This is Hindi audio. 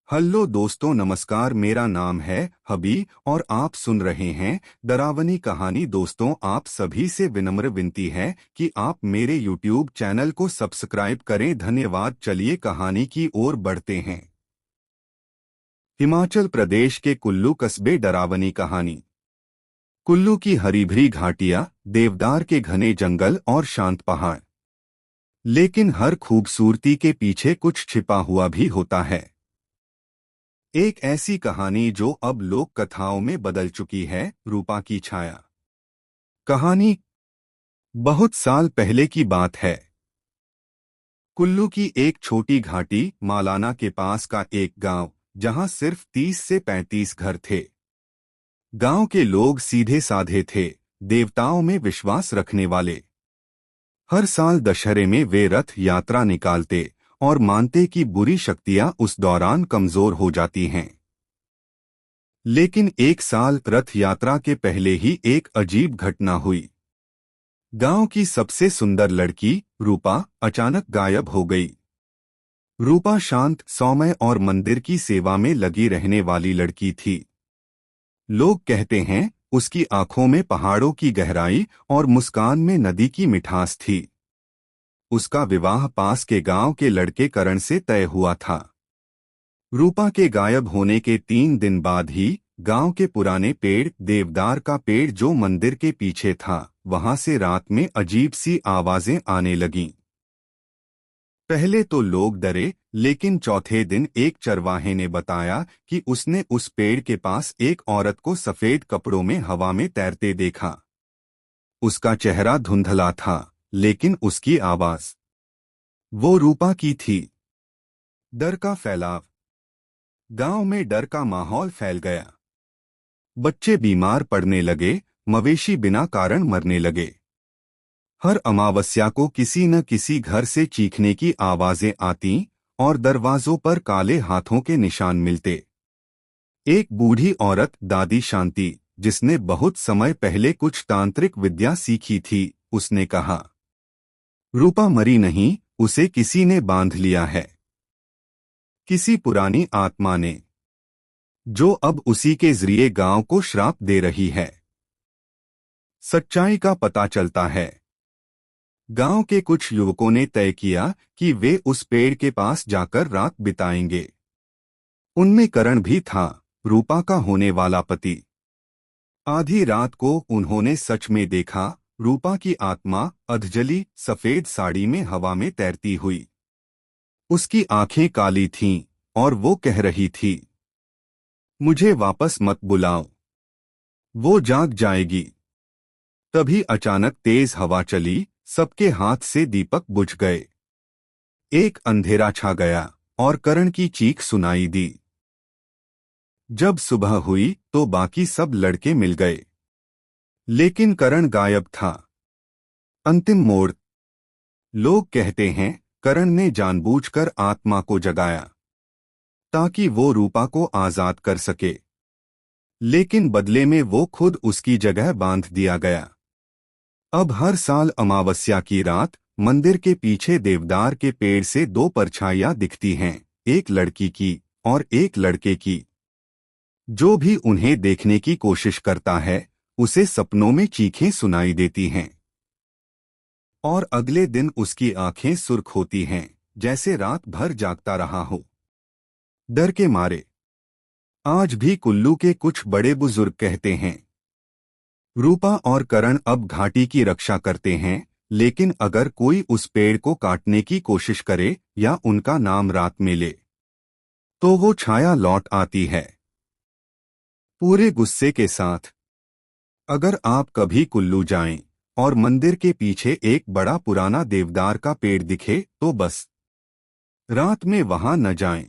हेलो दोस्तों, नमस्कार। मेरा नाम है हबी और आप सुन रहे हैं डरावनी कहानी। दोस्तों, आप सभी से विनम्र विनती है कि आप मेरे यूट्यूब चैनल को सब्सक्राइब करें। धन्यवाद। चलिए कहानी की ओर बढ़ते हैं। हिमाचल प्रदेश के कुल्लू कस्बे। डरावनी कहानी। कुल्लू की हरी भरी घाटियां, देवदार के घने जंगल और शांत पहाड़। लेकिन हर खूबसूरती के पीछे कुछ छिपा हुआ भी होता है। एक ऐसी कहानी जो अब लोक कथाओं में बदल चुकी है। रूपा की छाया। कहानी बहुत साल पहले की बात है। कुल्लू की एक छोटी घाटी मालाना के पास का एक गांव, जहां सिर्फ 30 से 35 घर थे। गांव के लोग सीधे साधे थे, देवताओं में विश्वास रखने वाले। हर साल दशहरे में वे रथ यात्रा निकालते और मानते कि बुरी शक्तियां उस दौरान कमजोर हो जाती हैं। लेकिन एक साल रथ यात्रा के पहले ही एक अजीब घटना हुई। गांव की सबसे सुंदर लड़की रूपा अचानक गायब हो गई। रूपा शांत, सौम्य और मंदिर की सेवा में लगी रहने वाली लड़की थी। लोग कहते हैं उसकी आंखों में पहाड़ों की गहराई और मुस्कान में नदी की मिठास थी। उसका विवाह पास के गांव के लड़के करण से तय हुआ था। रूपा के गायब होने के 3 दिन बाद ही गांव के पुराने पेड़, देवदार का पेड़ जो मंदिर के पीछे था, वहां से रात में अजीब सी आवाजें आने लगीं। पहले तो लोग डरे, लेकिन चौथे दिन एक चरवाहे ने बताया कि उसने उस पेड़ के पास एक औरत को सफेद कपड़ों में हवा में तैरते देखा। उसका चेहरा धुंधला था, लेकिन उसकी आवाज वो रूपा की थी। डर का फैलाव। गांव में डर का माहौल फैल गया। बच्चे बीमार पड़ने लगे, मवेशी बिना कारण मरने लगे। हर अमावस्या को किसी न किसी घर से चीखने की आवाजें आती और दरवाजों पर काले हाथों के निशान मिलते। एक बूढ़ी औरत, दादी शांति, जिसने बहुत समय पहले कुछ तांत्रिक विद्या सीखी थी, उसने कहा, रूपा मरी नहीं, उसे किसी ने बांध लिया है। किसी पुरानी आत्मा ने, जो अब उसी के जरिए गांव को श्राप दे रही है। सच्चाई का पता चलता है। गांव के कुछ युवकों ने तय किया कि वे उस पेड़ के पास जाकर रात बिताएंगे। उनमें करण भी था, रूपा का होने वाला पति। आधी रात को उन्होंने सच में देखा, रूपा की आत्मा अधजली सफेद साड़ी में हवा में तैरती हुई। उसकी आंखें काली थीं और वो कह रही थी, मुझे वापस मत बुलाओ, वो जाग जाएगी। तभी अचानक तेज हवा चली, सबके हाथ से दीपक बुझ गए। एक अंधेरा छा गया और करण की चीख सुनाई दी। जब सुबह हुई तो बाकी सब लड़के मिल गए, लेकिन करण गायब था। अंतिम मोड़। लोग कहते हैं करण ने जानबूझकर आत्मा को जगाया ताकि वो रूपा को आजाद कर सके, लेकिन बदले में वो खुद उसकी जगह बांध दिया गया। अब हर साल अमावस्या की रात मंदिर के पीछे देवदार के पेड़ से 2 परछाइयां दिखती हैं, एक लड़की की और एक लड़के की। जो भी उन्हें देखने की कोशिश करता है, उसे सपनों में चीखें सुनाई देती हैं और अगले दिन उसकी आंखें सुर्ख होती हैं, जैसे रात भर जागता रहा हो। डर के मारे आज भी कुल्लू के कुछ बड़े बुजुर्ग कहते हैं, रूपा और करण अब घाटी की रक्षा करते हैं, लेकिन अगर कोई उस पेड़ को काटने की कोशिश करे या उनका नाम रात में ले, तो वो छाया लौट आती है, पूरे गुस्से के साथ। अगर आप कभी कुल्लू जाएं और मंदिर के पीछे एक बड़ा पुराना देवदार का पेड़ दिखे, तो बस रात में वहां न जाएं।